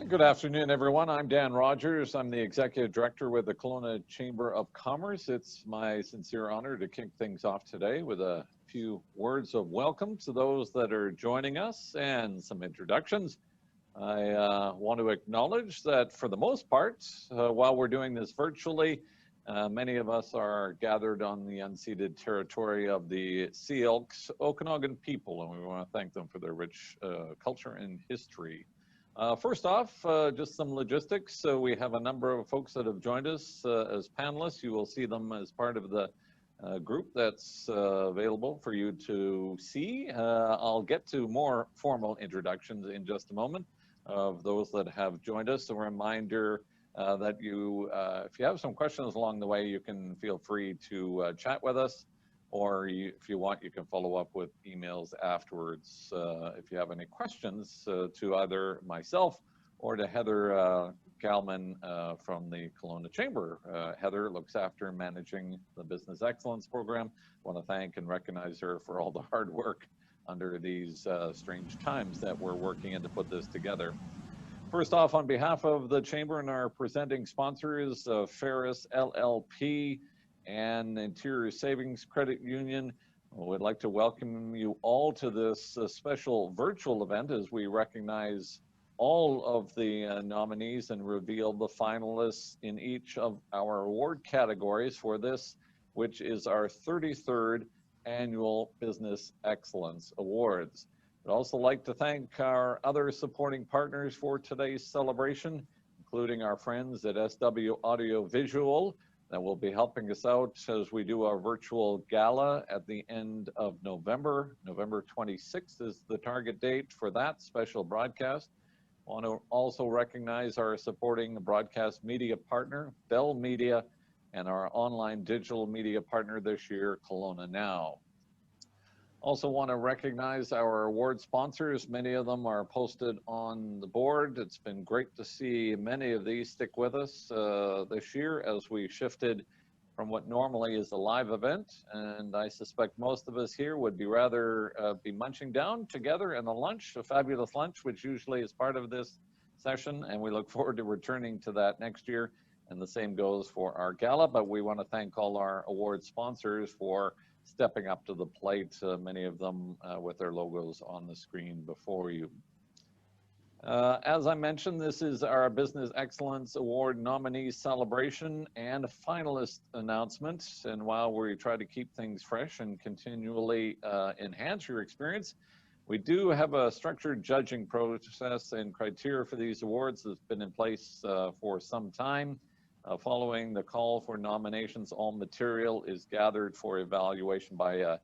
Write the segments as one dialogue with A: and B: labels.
A: Good afternoon, everyone. I'm Dan Rogers. I'm the Executive Director with the Kelowna Chamber of Commerce. It's my sincere honor to kick things off today with a few words of welcome to those that are joining us and some introductions. I want to acknowledge that for the most part, while we're doing this virtually, many of us are gathered on the unceded territory of the Sea-Elks Okanagan people, and we want to thank them for their rich culture and history. First off, just some logistics. So we have a number of folks that have joined us as panelists. You will see them as part of the group that's available for you to see. I'll get to more formal introductions in just a moment of those that have joined us. A reminder that you, if you have some questions along the way, you can feel free to chat with us. Or if you want, you can follow up with emails afterwards if you have any questions to either myself or to Heather Galman from the Kelowna Chamber. Heather looks after managing the Business Excellence Program. I want to thank and recognize her for all the hard work under these strange times that we're working in to put this together. First off, on behalf of the Chamber and our presenting sponsors, Ferris LLP, and Interior Savings Credit Union, we'd like to welcome you all to this special virtual event as we recognize all of the nominees and reveal the finalists in each of our award categories for this, which is our 33rd Annual Business Excellence Awards. I'd also like to thank our other supporting partners for today's celebration, including our friends at SW Audio Visual, that will be helping us out as we do our virtual gala at the end of November. November 26th is the target date for that special broadcast. I want to also recognize our supporting broadcast media partner, Bell Media, and our online digital media partner this year, Kelowna Now. Also want to recognize our award sponsors. Many of them are posted on the board. It's been great to see many of these stick with us this year as we shifted from what normally is a live event. And I suspect most of us here would be rather be munching down together in a lunch, a fabulous lunch, which usually is part of this session. And we look forward to returning to that next year. And the same goes for our gala, but we want to thank all our award sponsors for stepping up to the plate, many of them with their logos on the screen before you. As I mentioned, this is our Business Excellence Award nominee celebration and finalist announcement. And while we try to keep things fresh and continually enhance your experience, we do have a structured judging process and criteria for these awards that's been in place for some time. Following the call for nominations, all material is gathered for evaluation by a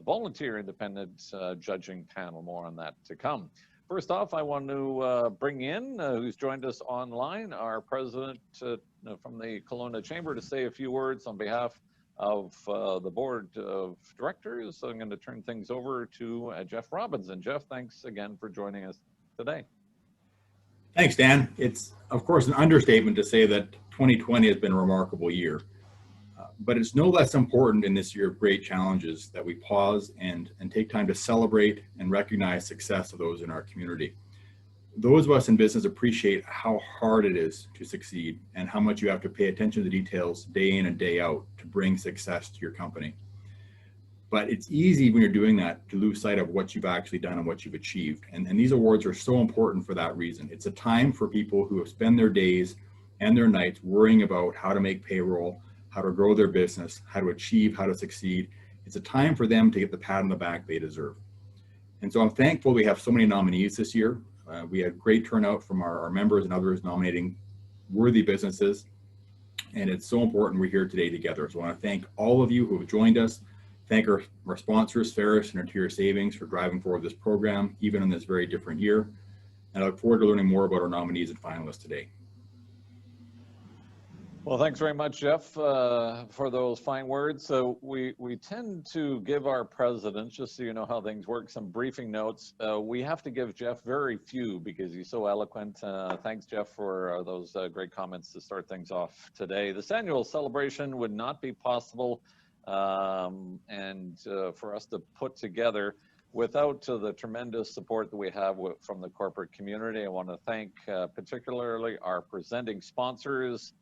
A: volunteer independent judging panel. More on that to come. First off, I want to bring in, who's joined us online, our president from the Kelowna Chamber to say a few words on behalf of the board of directors. So I'm going to turn things over to Jeff Robbins. And Jeff, thanks again for joining us today.
B: Thanks, Dan. It's, of course, an understatement to say that 2020 has been a remarkable year, but it's no less important in this year of great challenges that we pause and take time to celebrate and recognize success of those in our community. Those of us in business appreciate how hard it is to succeed and how much you have to pay attention to the details day in and day out to bring success to your company. But it's easy when you're doing that to lose sight of what you've actually done and what you've achieved. And these awards are so important for that reason. It's a time for people who have spent their days and their nights worrying about how to make payroll, how to grow their business, how to achieve, how to succeed. It's a time for them to get the pat on the back they deserve. And so I'm thankful we have so many nominees this year. We had great turnout from our members and others nominating worthy businesses. And it's so important we're here today together. So I want to thank all of you who have joined us. Thank our sponsors, Ferris and Interior Savings, for driving forward this program, even in this very different year. And I look forward to learning more about our nominees and finalists today.
A: Well, thanks very much, Jeff, for those fine words. So we tend to give our president, just so you know how things work, some briefing notes. We have to give Jeff very few because he's so eloquent. Thanks, Jeff, for those great comments to start things off today. This annual celebration would not be possible and for us to put together without the tremendous support that we have from the corporate community. I want to thank particularly our presenting sponsors,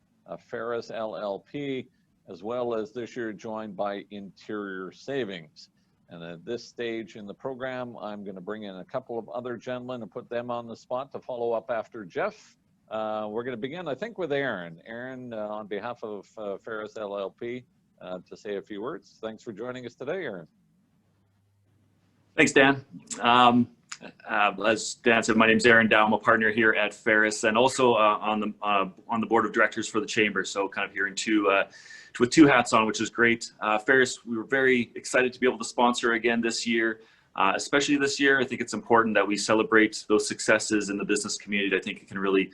A: Ferris LLP, as well as this year joined by Interior Savings. And at this stage in the program, I'm going to bring in a couple of other gentlemen and put them on the spot to follow up after Jeff. We're going to begin, I think, with Aaron. Aaron, on behalf of Ferris LLP, to say a few words. Thanks for joining us today, Aaron.
C: Thanks, Dan. As Dan said, my name is Aaron Dow. I'm a partner here at Ferris, and also on the board of directors for the chamber. So kind of here with two hats on, which is great. Ferris, we were very excited to be able to sponsor again this year, especially this year. I think it's important that we celebrate those successes in the business community. I think it can really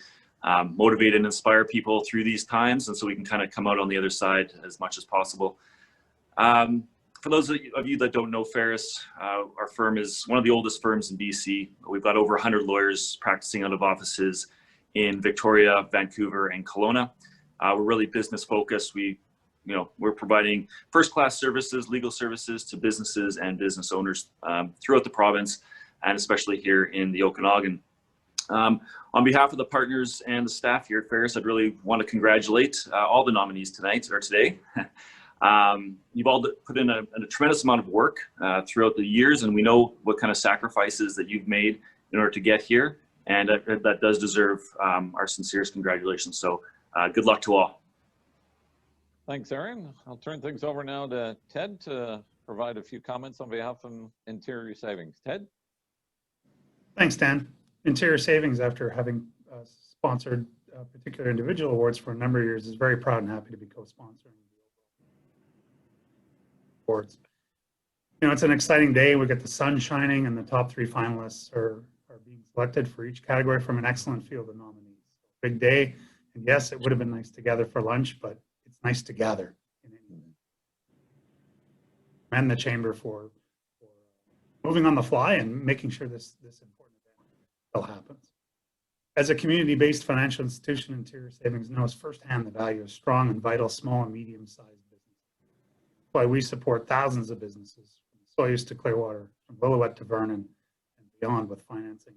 C: motivate and inspire people through these times, and so we can kind of come out on the other side as much as possible. For those of you that don't know Ferris, our firm is one of the oldest firms in BC. We've got over 100 lawyers practicing out of offices in Victoria, Vancouver, and Kelowna. We're really business focused. We're providing first-class services, legal services to businesses and business owners throughout the province, and especially here in the Okanagan. On behalf of the partners and the staff here at Ferris, I'd really want to congratulate all the nominees today. You've all put in a tremendous amount of work throughout the years, and we know what kind of sacrifices that you've made in order to get here, and that does deserve our sincerest congratulations. So good luck to all.
A: Thanks, Aaron. I'll turn things over now to Ted to provide a few comments on behalf of Interior Savings. Ted?
D: Thanks, Dan. Interior Savings, after having sponsored particular individual awards for a number of years, is very proud and happy to be co-sponsoring awards. It's an exciting day. We get the sun shining, and the top 3 finalists are being selected for each category from an excellent field of nominees. Big day, and yes, it would have been nice to gather for lunch, but it's nice to gather. And the chamber for moving on the fly and making sure this important event still happens. As a community-based financial institution, Interior Savings knows firsthand the value of strong and vital small and medium-sized businesses. That's why we support thousands of businesses, from Soyuz to Clearwater, from Lillooet to Vernon, and beyond with financing.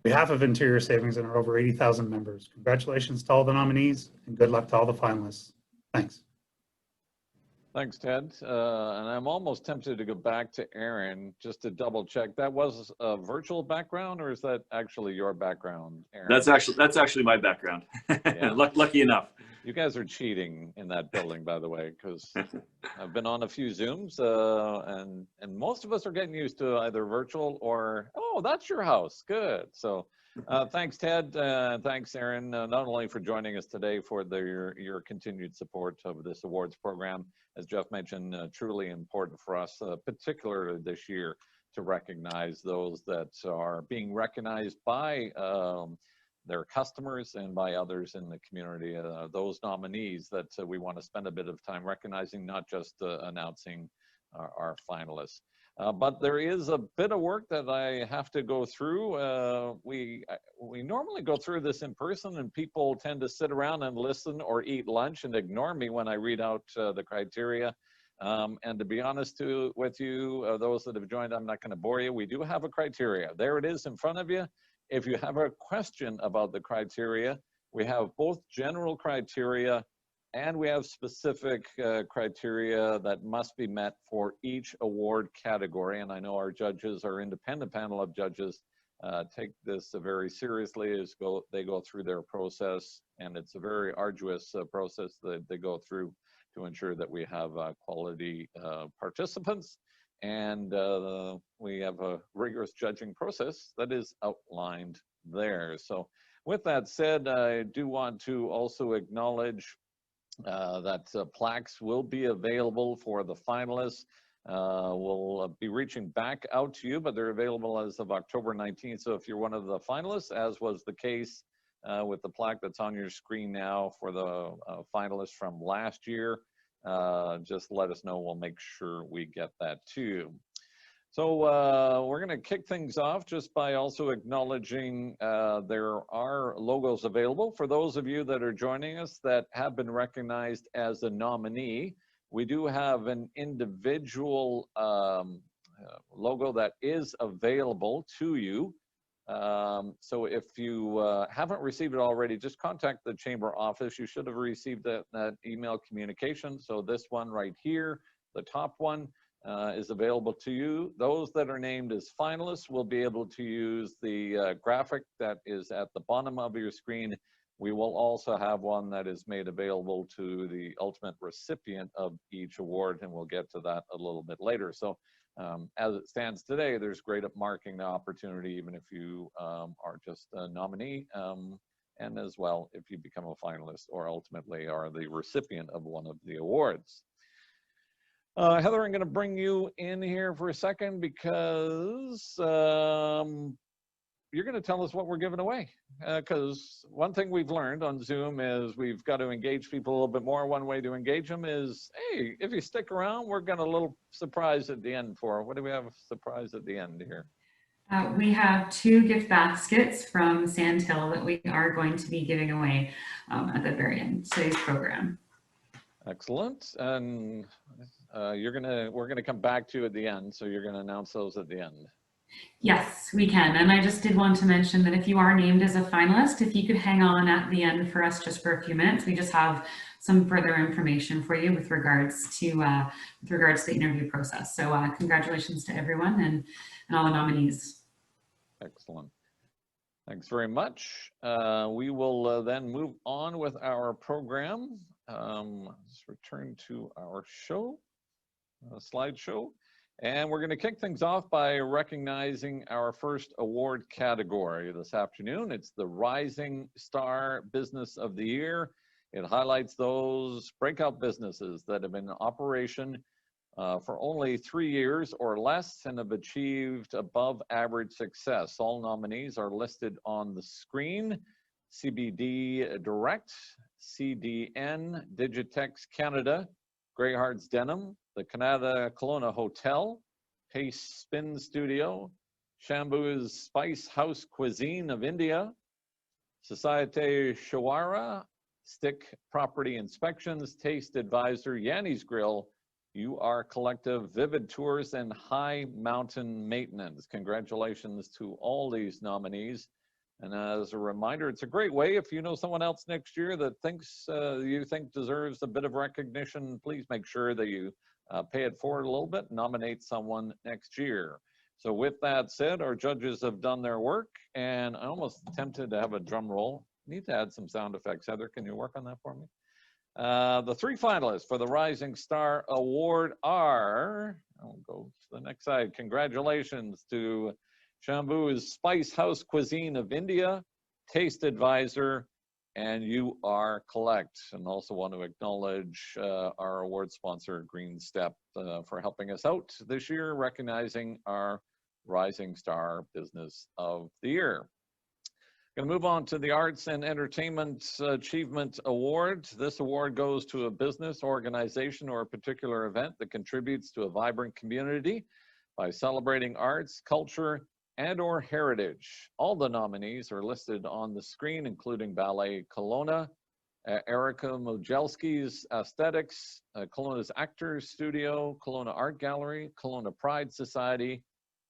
D: On behalf of Interior Savings and our over 80,000 members, congratulations to all the nominees and good luck to all the finalists. Thanks.
A: Thanks, Ted. And I'm almost tempted to go back to Aaron just to double check. That was a virtual background, or is that actually your background, Aaron?
C: That's actually my background. Yeah. Lucky enough.
A: You guys are cheating in that building, by the way, because I've been on a few Zooms, and most of us are getting used to either virtual or, oh, that's your house. Good. So thanks, Ted. Thanks, Aaron, not only for joining us today for your continued support of this awards program. As Jeff mentioned, truly important for us, particularly this year, to recognize those that are being recognized by their customers and by others in the community, those nominees that we want to spend a bit of time recognizing, not just announcing our finalists. But there is a bit of work that I have to go through. We normally go through this in person, and people tend to sit around and listen or eat lunch and ignore me when I read out the criteria. And to be honest with you, those that have joined, I'm not going to bore you. We do have a criteria. There it is in front of you. If you have a question about the criteria, we have both general criteria and we have specific criteria that must be met for each award category. And I know our judges, our independent panel of judges, take this very seriously as they go through their process. And it's a very arduous process that they go through to ensure that we have quality participants. And we have a rigorous judging process that is outlined there. So with that said, I do want to also acknowledge that plaques will be available for the finalists. We'll be reaching back out to you, but they're available as of October 19th. So if you're one of the finalists, as was the case with the plaque that's on your screen now for the finalists from last year, just let us know. We'll make sure we get that to you. So we're going to kick things off just by also acknowledging there are logos available for those of you that are joining us that have been recognized as a nominee. We do have an individual logo that is available to you. So if you haven't received it already, just contact the Chamber office. You should have received that email communication. So this one right here, the top one, is available to you. Those that are named as finalists will be able to use the graphic that is at the bottom of your screen. We will also have one that is made available to the ultimate recipient of each award, and we'll get to that a little bit later. So as it stands today, there's great at marking the opportunity, even if you are just a nominee, and as well if you become a finalist or ultimately are the recipient of one of the awards. Heather, I'm going to bring you in here for a second because you're going to tell us what we're giving away. Because one thing we've learned on Zoom is we've got to engage people a little bit more. One way to engage them is, hey, if you stick around, we're got a little surprise at the end for. What do we have a surprise at the end here?
E: We have 2 gift baskets from Sandhill that we are going to be giving away at the very end of today's program.
A: Excellent. And we're gonna come back to you at the end, so you're gonna announce those at the end.
E: Yes, we can. And I just did want to mention that if you are named as a finalist, if you could hang on at the end for us just for a few minutes, we just have some further information for you with regards to the interview process. So congratulations to everyone and all the nominees.
A: Excellent. Thanks very much. We will then move on with our program. Let's return to our show, slideshow. And we're going to kick things off by recognizing our first award category this afternoon. It's the Rising Star Business of the Year. It highlights those breakout businesses that have been in operation for only 3 years or less and have achieved above average success. All nominees are listed on the screen. CBD Direct, CDN, Digitex Canada, Greyheart's Denim, the Kelowna Hotel, Pace Spin Studio, Shambu's Spice House Cuisine of India, Societe Shawara, Stick Property Inspections, Taste Advisor, Yanni's Grill, UR Collective, Vivid Tours, and High Mountain Maintenance. Congratulations to all these nominees. And as a reminder, it's a great way if you know someone else next year that you think deserves a bit of recognition, please make sure that you pay it forward a little bit, nominate someone next year. So with that said, our judges have done their work, and I almost tempted to have a drum roll. Need to add some sound effects. Heather, can you work on that for me? The 3 finalists for the Rising Star Award are, I'll go to the next slide. Congratulations to Shambu's Spice House Cuisine of India, Taste Advisor, and UR Collect. And also want to acknowledge our award sponsor, Green Step, for helping us out this year, recognizing our Rising Star Business of the Year. Going to move on to the Arts and Entertainment Achievement Award. This award goes to a business, organization, or a particular event that contributes to a vibrant community by celebrating arts, culture, and/or heritage. All the nominees are listed on the screen, including Ballet Kelowna, Erica Mojelski's Aesthetics, Kelowna's Actors Studio, Kelowna Art Gallery, Kelowna Pride Society,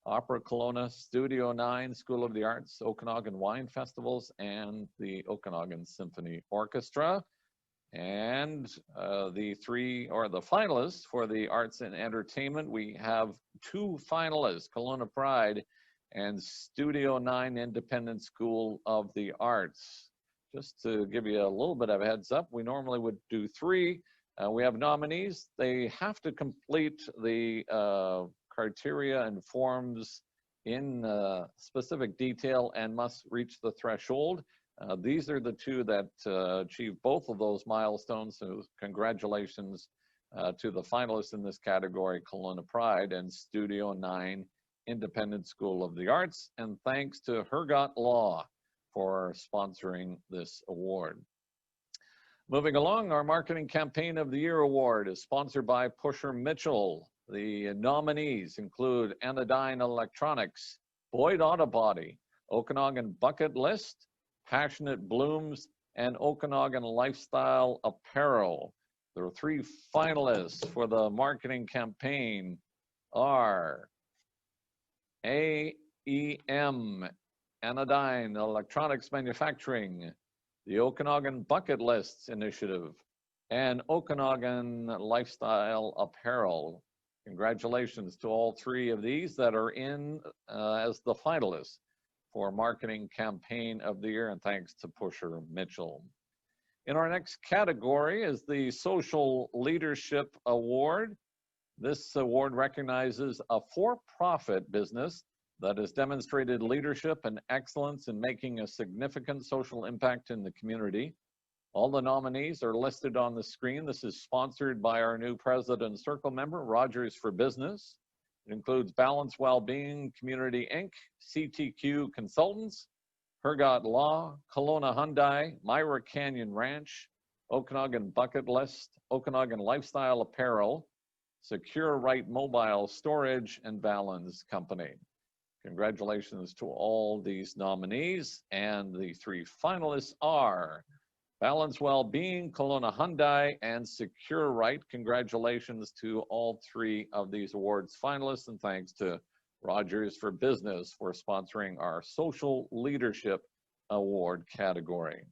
A: Opera Kelowna, Studio 9, School of the Arts, Okanagan Wine Festivals, and the Okanagan Symphony Orchestra. And the finalists for the Arts and Entertainment, we have 2 finalists, Kelowna Pride and Studio 9 Independent School of the Arts. Just to give you a little bit of a heads up, we normally would do 3. We have nominees. They have to complete the criteria and forms in specific detail and must reach the threshold. These are the 2 that achieve both of those milestones. So congratulations to the finalists in this category, Kelowna Pride and Studio 9 Independent School of the Arts. And thanks to Hergot Law for sponsoring this award. Moving along, our Marketing Campaign of the Year Award is sponsored by Pusher Mitchell. The nominees include Anodyne Electronics, Boyd Auto Body, Okanagan Bucket List, Passionate Blooms, and Okanagan Lifestyle Apparel. The three finalists for the marketing campaign are AEM, Anodyne Electronics Manufacturing, the Okanagan Bucket Lists Initiative, and Okanagan Lifestyle Apparel. Congratulations to all three of these that are in as the finalists for Marketing Campaign of the Year, and thanks to Pusher Mitchell. In our next category is the Social Leadership Award. This award recognizes a for-profit business that has demonstrated leadership and excellence in making a significant social impact in the community. All the nominees are listed on the screen. This is sponsored by our new President Circle member, Rogers for Business. It includes Balance Wellbeing Community Inc., CTQ Consultants, Hergot Law, Kelowna Hyundai, Myra Canyon Ranch, Okanagan Bucket List, Okanagan Lifestyle Apparel, Secure Right Mobile Storage, and Balance Company. Congratulations to all these nominees, and the three finalists are Balance Wellbeing, Kelowna Hyundai, and Secure Right. Congratulations to all three of these awards finalists, and thanks to Rogers for Business for sponsoring our Social Leadership Award category.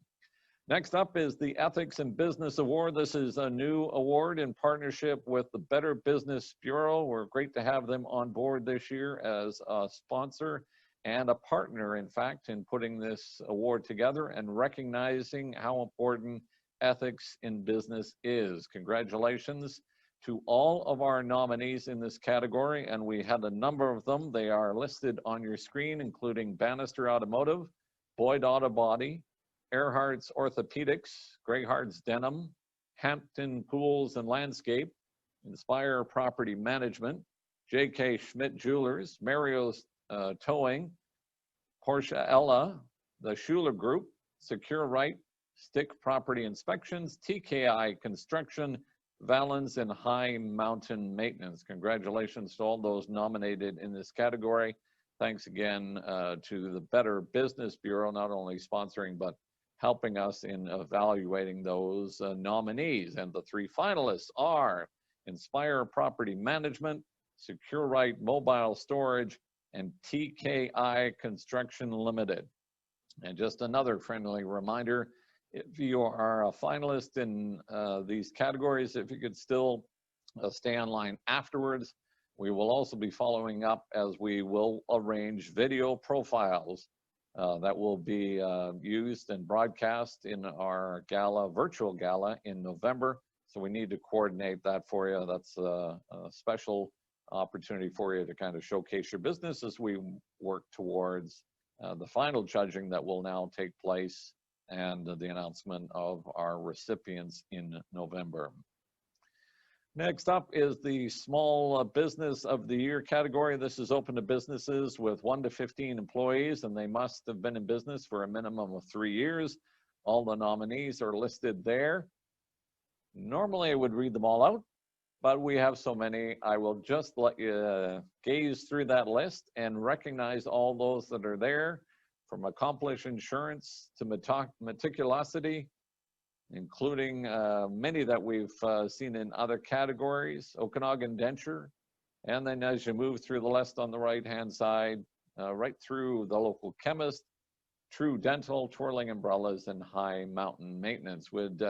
A: Next up is the Ethics in Business Award. This is a new award in partnership with the Better Business Bureau. We're great to have them on board this year as a sponsor and a partner, in fact, in putting this award together and recognizing how important ethics in business is. Congratulations to all of our nominees in this category, and we had a number of them. They are listed on your screen, including Bannister Automotive, Boyd Auto Body, Earhart's Orthopedics, Greyhart's Denim, Hampton Pools and Landscape, Inspire Property Management, J.K. Schmidt Jewelers, Mario's Towing, Porsche Ella, the Schuler Group, Secure Right, Stick Property Inspections, TKI Construction, Valens, and High Mountain Maintenance. Congratulations to all those nominated in this category. Thanks again to the Better Business Bureau, not only sponsoring, but helping us in evaluating those nominees. And the three finalists are Inspire Property Management, Secure Right Mobile Storage, and TKI Construction Limited. And just another friendly reminder, if you are a finalist in these categories, if you could still stay online afterwards, we will also be following up as we will arrange video profiles that will be used and broadcast in our gala, virtual gala in November. So we need to coordinate that for you. That's a special opportunity for you to kind of showcase your business as we work towards the final judging that will now take place and the announcement of our recipients in November. Next up is the Small Business of the Year category. This is open to businesses with 1 to 15 employees, and they must have been in business for a minimum of 3 years. All the nominees are listed there. Normally I would read them all out, but we have so many, I will just let you gaze through that list and recognize all those that are there, from Accomplish Insurance to Meticulosity, including many that we've seen in other categories, Okanagan Denture, and then as you move through the list on the right-hand side, right through the Local Chemist, True Dental, Twirling Umbrellas, and High Mountain Maintenance. Would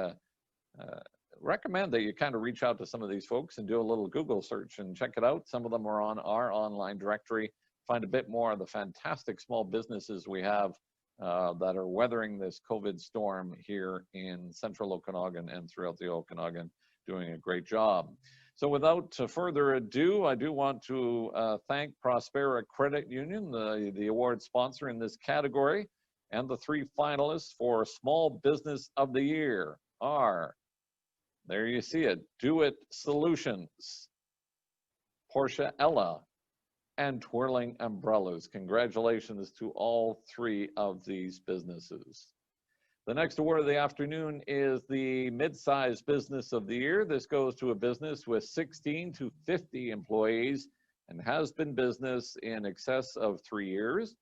A: recommend that you kind of reach out to some of these folks and do a little Google search and check it out. Some of them are on our online directory. Find a bit more of the fantastic small businesses we have that are weathering this COVID storm here in Central Okanagan and throughout the Okanagan, doing a great job. So without further ado, I do want to thank Prospera Credit Union, the award sponsor in this category, and the three finalists for Small Business of the Year are, there you see it, Do It Solutions, Porsche Ella, and Twirling Umbrellas. Congratulations to all three of these businesses. The next award of the afternoon is the Midsized Business of the Year. This goes to a business with 16 to 50 employees and has been business in excess of 3 years.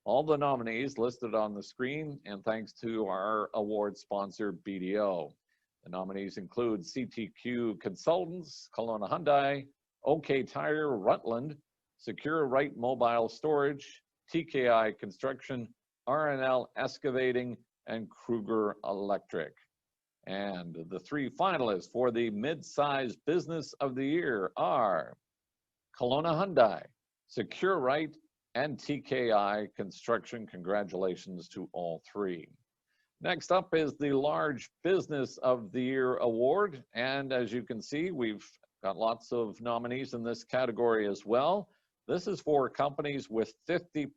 A: All the nominees listed on the screen, and thanks to our award sponsor, BDO. The nominees include CTQ Consultants, Kelowna Hyundai, OK Tire, Rutland, Secure Right Mobile Storage, TKI Construction, R&L Excavating, and Kruger Electric. And the three finalists for the Midsized Business of the Year are Kelowna Hyundai, Secure Right, and TKI Construction. Congratulations to all three. Next up is the Large Business of the Year Award. And as you can see, we've got lots of nominees in this category as well. This is for companies with 50+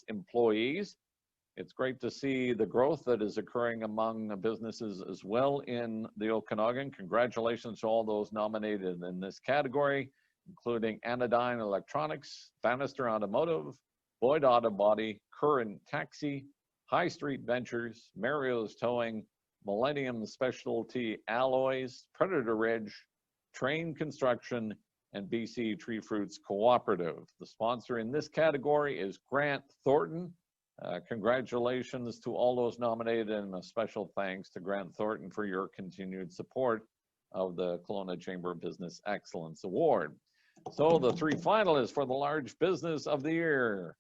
A: employees. It's great to see the growth that is occurring among the businesses as well in the Okanagan. Congratulations to all those nominated in this category, including Anodyne Electronics, Bannister Automotive, Boyd Auto Body, Current Taxi, High Street Ventures, Mario's Towing, Millennium Specialty Alloys, Predator Ridge, Train Construction, and BC Tree Fruits Cooperative. The sponsor in this category is Grant Thornton. Congratulations to all those nominated, and a special thanks to Grant Thornton for your continued support of the Kelowna Chamber of Business Excellence Award. So the three finalists for the Large Business of the Year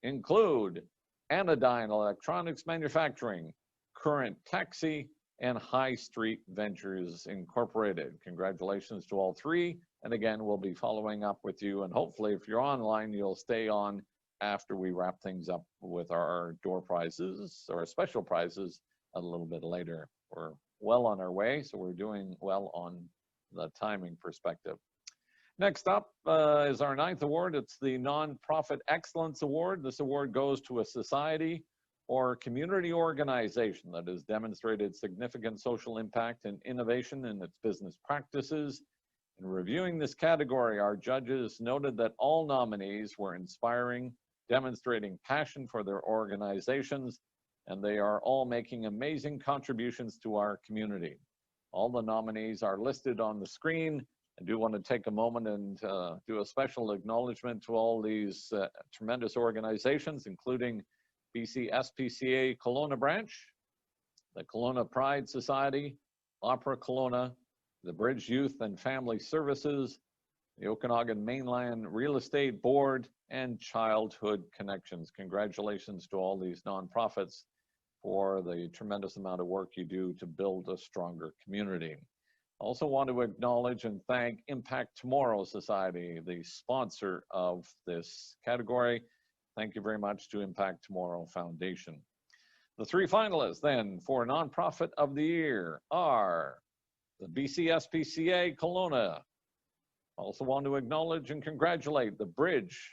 A: include Anodyne Electronics Manufacturing, Current Taxi, and High Street Ventures Incorporated. Congratulations to all three. And again, we'll be following up with you, and hopefully if you're online, you'll stay on after we wrap things up with our door prizes or special prizes a little bit later. We're well on our way, so we're doing well on the timing perspective. Next up is our 9th award. It's the Nonprofit Excellence Award. This award goes to a society or community organization that has demonstrated significant social impact and innovation in its business practices. In reviewing this category, our judges noted that all nominees were inspiring, demonstrating passion for their organizations, and they are all making amazing contributions to our community. All the nominees are listed on the screen. I do want to take a moment and do a special acknowledgement to all these tremendous organizations, including BC SPCA Kelowna Branch, the Kelowna Pride Society, Opera Kelowna, the Bridge Youth and Family Services, the Okanagan Mainland Real Estate Board, and Childhood Connections. Congratulations to all these nonprofits for the tremendous amount of work you do to build a stronger community. Also want to acknowledge and thank Impact Tomorrow Society, the sponsor of this category. Thank you very much to Impact Tomorrow Foundation. The three finalists then for Nonprofit of the Year are the BC SPCA Kelowna. Also want to acknowledge and congratulate the Bridge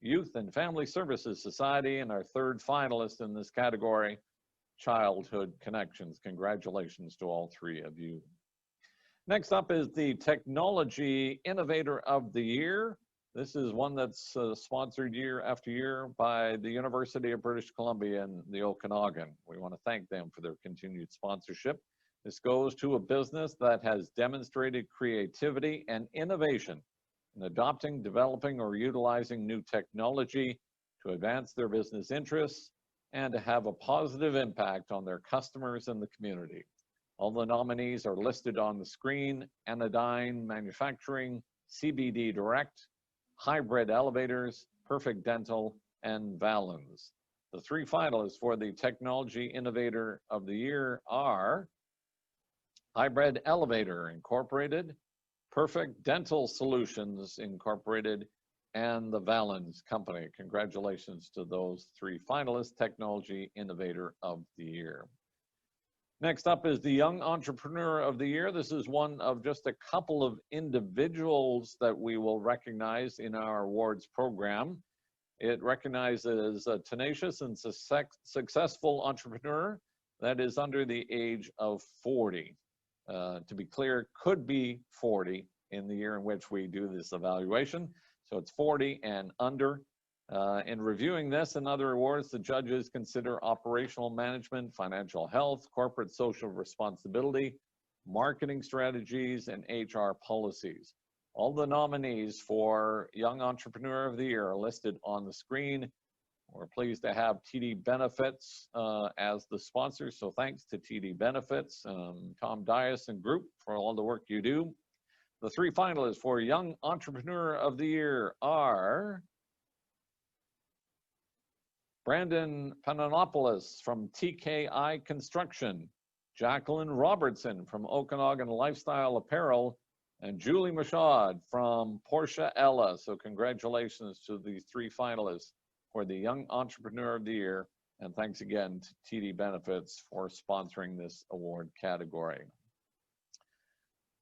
A: Youth and Family Services Society, and our third finalist in this category, Childhood Connections. Congratulations to all three of you. Next up is the Technology Innovator of the Year. This is one that's sponsored year after year by the University of British Columbia and the Okanagan. We want to thank them for their continued sponsorship. This goes to a business that has demonstrated creativity and innovation in adopting, developing, or utilizing new technology to advance their business interests and to have a positive impact on their customers and the community. All the nominees are listed on the screen: Anodyne Manufacturing, CBD Direct, Hybrid Elevators, Perfect Dental, and Valens. The three finalists for the Technology Innovator of the Year are Hybrid Elevator Incorporated, Perfect Dental Solutions Incorporated, and the Valens Company. Congratulations to those three finalists, Technology Innovator of the Year. Next up is the Young Entrepreneur of the Year. This is one of just a couple of individuals that we will recognize in our awards program. It recognizes a tenacious and successful entrepreneur that is under the age of 40. To be clear, could be 40 in the year in which we do this evaluation. So it's 40 and under. In reviewing this and other awards, the judges consider operational management, financial health, corporate social responsibility, marketing strategies, and HR policies. All the nominees for Young Entrepreneur of the Year are listed on the screen. We're pleased to have TD Benefits as the sponsor, so thanks to TD Benefits, Tom Dias and group for all the work you do. The 3 finalists for Young Entrepreneur of the Year are Brandon Pananopoulos from TKI Construction, Jacqueline Robertson from Okanagan Lifestyle Apparel, and Julie Michaud from Portia Ella. So congratulations to these 3 finalists for the Young Entrepreneur of the Year. And thanks again to TD Benefits for sponsoring this award category.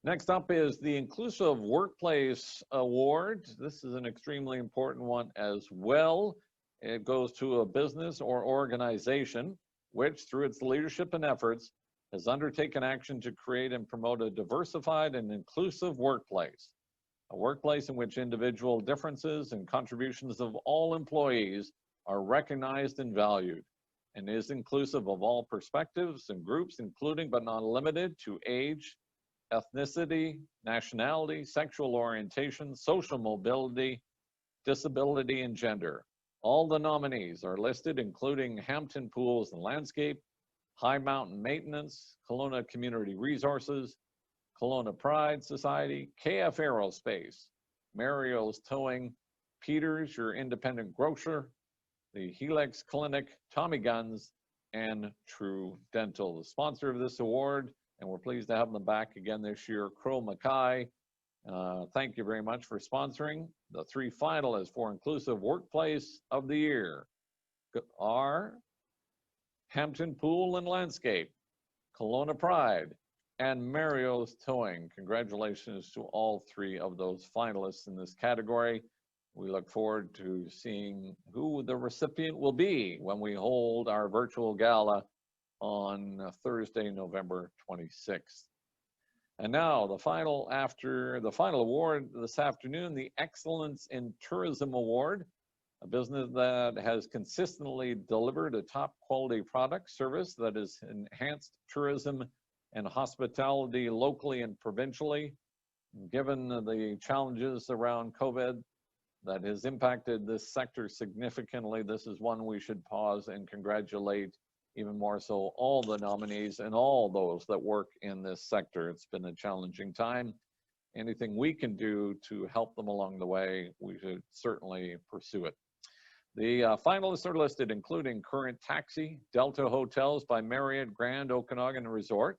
A: Next up is the Inclusive Workplace Award. This is an extremely important one as well. It goes to a business or organization which, through its leadership and efforts, has undertaken action to create and promote a diversified and inclusive workplace. A workplace in which individual differences and contributions of all employees are recognized and valued, and is inclusive of all perspectives and groups, including but not limited to age, ethnicity, nationality, sexual orientation, social mobility, disability, and gender. All the nominees are listed, including Hampton Pools and Landscape, High Mountain Maintenance, Kelowna Community Resources, Kelowna Pride Society, KF Aerospace, Mario's Towing, Peters, your independent grocer, the Helix Clinic, Tommy Guns, and True Dental. The sponsor of this award, and we're pleased to have them back again this year, Crow Mackay. Thank you very much for sponsoring. The 3 finalists for Inclusive Workplace of the Year are Hampton Pool and Landscape, Kelowna Pride, and Mario's Towing. Congratulations to all 3 of those finalists in this category. We look forward to seeing who the recipient will be when we hold our virtual gala on Thursday, November 26th. And now the final award this afternoon, the Excellence in Tourism Award, a business that has consistently delivered a top quality product service that has enhanced tourism and hospitality locally and provincially. Given the challenges around COVID that has impacted this sector significantly, this is one we should pause and congratulate even more so all the nominees and all those that work in this sector. It's been a challenging time. Anything we can do to help them along the way, we should certainly pursue it. The finalists are listed, including Current Taxi, Delta Hotels by Marriott Grand Okanagan Resort,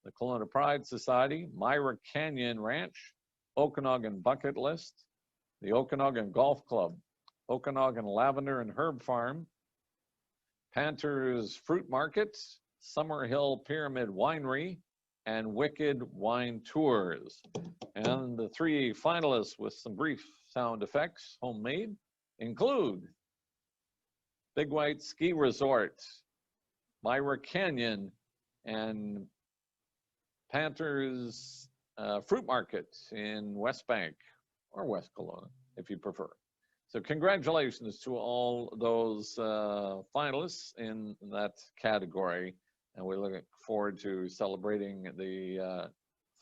A: the Kelowna Pride Society, Myra Canyon Ranch, Okanagan Bucket List, the Okanagan Golf Club, Okanagan Lavender and Herb Farm, Panthers Fruit Market, Summerhill Pyramid Winery, and Wicked Wine Tours. And the 3 finalists with some brief sound effects, homemade, include Big White Ski Resort, Myra Canyon, and Panthers Fruit Market in West Bank, or West Kelowna, if you prefer. So congratulations to all those finalists in that category. And we look forward to celebrating the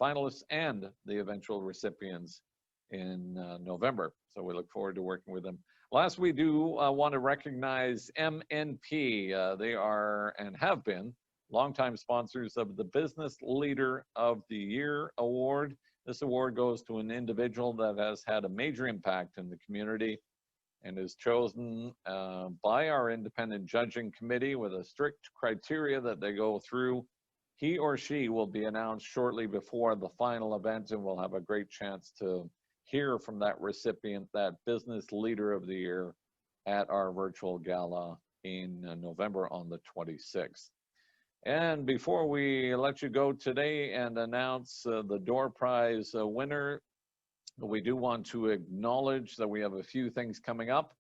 A: finalists and the eventual recipients in November. So we look forward to working with them. Last, we do want to recognize MNP. They are and have been longtime sponsors of the Business Leader of the Year Award. This award goes to an individual that has had a major impact in the community and is chosen by our independent judging committee with a strict criteria that they go through. He or she will be announced shortly before the final event, and we'll have a great chance to hear from that recipient, that Business Leader of the Year, at our virtual gala in November on the 26th. And before we let you go today and announce the door prize winner, we do want to acknowledge that we have a few things coming up,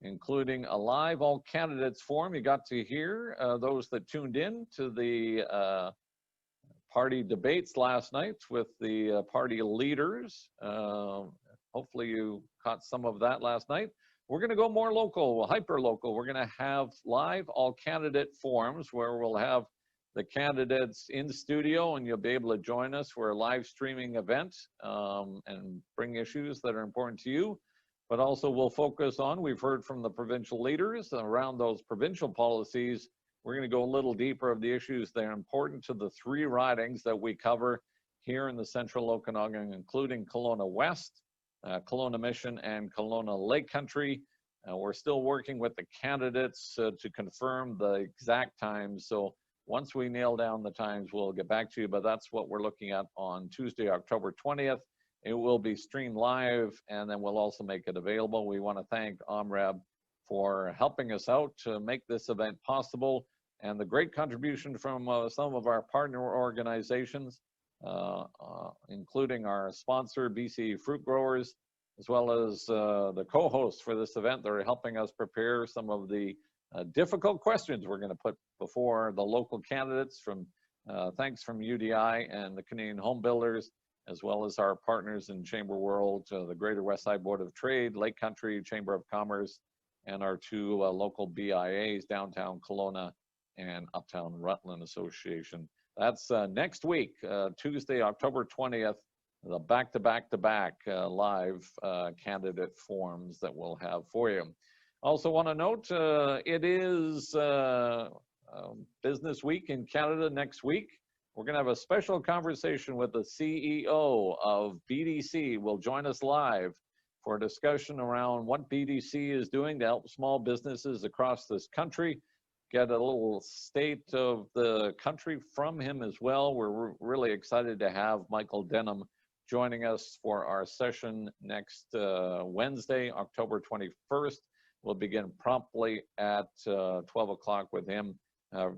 A: including a live all candidates forum. You got to hear those that tuned in to the party debates last night with the party leaders. Hopefully you caught some of that last night. We're going to go more local, hyper local. We're going to have live all candidate forums where we'll have the candidates in the studio, and you'll be able to join us for a live streaming event and bring issues that are important to you. but also we'll focus on, we've heard from the provincial leaders around those provincial policies. We're going to go a little deeper of the issues that are important to the 3 ridings that we cover here in the Central Okanagan, including Kelowna West, Kelowna Mission, and Kelowna Lake Country. We're still working with the candidates to confirm the exact times. So once we nail down the times, we'll get back to you, but that's what we're looking at on Tuesday, October 20th. It will be streamed live, and then we'll also make it available. We want to thank OMREB for helping us out to make this event possible, and the great contribution from some of our partner organizations, including our sponsor, BC Fruit Growers, as well as the co-hosts for this event that are helping us prepare some of the difficult questions we're going to put before the local candidates. From thanks from UDI and the Canadian Home Builders, as well as our partners in Chamber World, the Greater Westside Board of Trade, Lake Country Chamber of Commerce, and our 2 local BIAs, Downtown Kelowna and Uptown Rutland Association. That's next week, Tuesday, October 20th, the back-to-back live candidate forums that we'll have for you. Also want to note, it is Business Week in Canada next week. We're going to have a special conversation with the CEO of BDC. Will join us live for a discussion around what BDC is doing to help small businesses across this country. Get a little state of the country from him as well. We're really excited to have Michael Denham joining us for our session next Wednesday, October 21st. We'll begin promptly at 12 o'clock with him.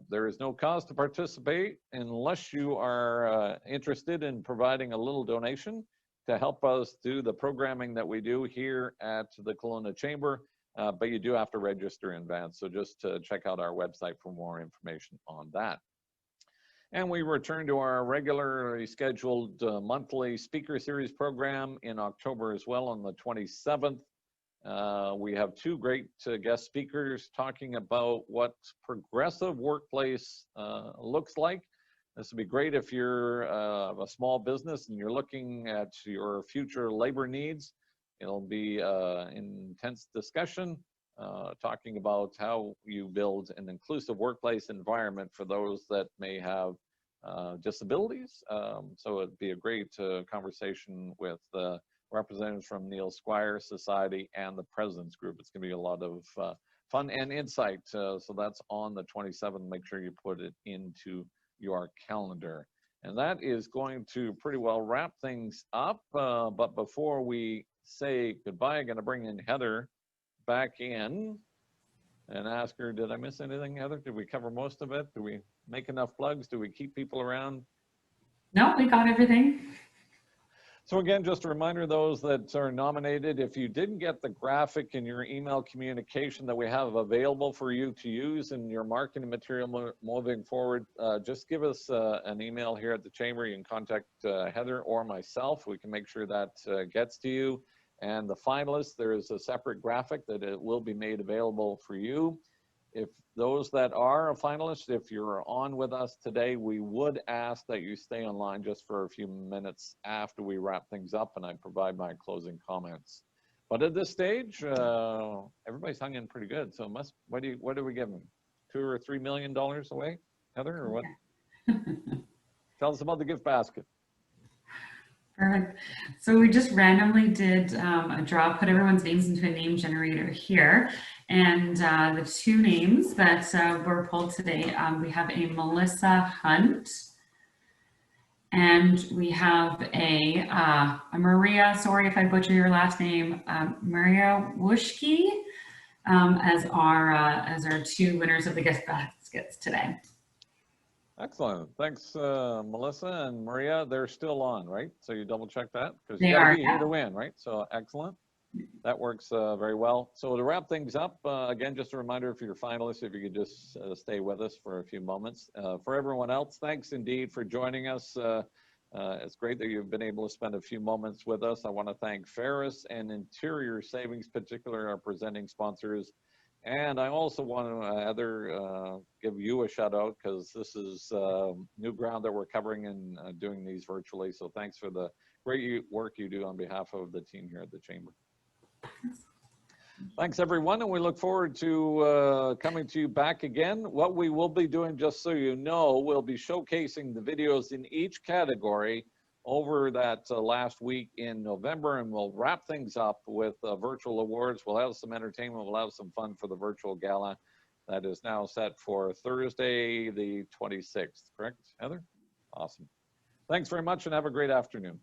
A: There is no cost to participate unless you are interested in providing a little donation to help us do the programming that we do here at the Kelowna Chamber, but you do have to register in advance. So just check out our website for more information on that. And we return to our regularly scheduled monthly speaker series program in October as well on the 27th. We have 2 great guest speakers talking about what progressive workplace looks like. This would be great if you're a small business and you're looking at your future labor needs. It'll be intense discussion talking about how you build an inclusive workplace environment for those that may have disabilities. So it'd be a great conversation with representatives from Neil Squire Society and the President's Group. It's going to be a lot of fun and insight. So that's on the 27th. Make sure you put it into your calendar. And that is going to pretty well wrap things up. But before we say goodbye, I'm going to bring in Heather back in and ask her, did I miss anything, Heather? Did we cover most of it? Do we make enough plugs? Do we keep people around?
E: No, we got everything.
A: So again, just a reminder, those that are nominated, if you didn't get the graphic in your email communication that we have available for you to use in your marketing material moving forward, just give us an email here at the Chamber. You can contact Heather or myself. We can make sure that gets to you. And the finalists, there is a separate graphic that it will be made available for you. If those that are a finalist, if you're on with us today, we would ask that you stay online just for a few minutes after we wrap things up and I provide my closing comments. But at this stage, everybody's hung in pretty good. So what do we give them? $2 or $3 million away, Heather, or what? Tell us about the gift basket.
E: Perfect. So we just randomly did a draw, put everyone's names into a name generator here. And the 2 names that were pulled today, we have a Melissa Hunt and we have a Maria, sorry if I butcher your last name, Maria Wuschke as our 2 winners of the gift baskets today.
A: Excellent. Thanks, Melissa and Maria. They're still on, right? So you double check that because
E: They
A: you gotta
E: are,
A: be here to win, right? So excellent. That works very well. So to wrap things up, again, just a reminder, if you're finalists, if you could just stay with us for a few moments. For everyone else, thanks indeed for joining us. It's great that you've been able to spend a few moments with us. I want to thank Ferris and Interior Savings, particularly our presenting sponsors. And I also want to, Heather, give you a shout out because this is new ground that we're covering and doing these virtually. So thanks for the great work you do on behalf of the team here at the Chamber. Thanks, everyone, and we look forward to coming to you back again. What we will be doing, just so you know, we'll be showcasing the videos in each category over that last week in November, and we'll wrap things up with virtual awards. We'll have some entertainment, we'll have some fun for the virtual gala that is now set for Thursday, the 26th, correct, Heather? Awesome. Thanks very much and have a great afternoon.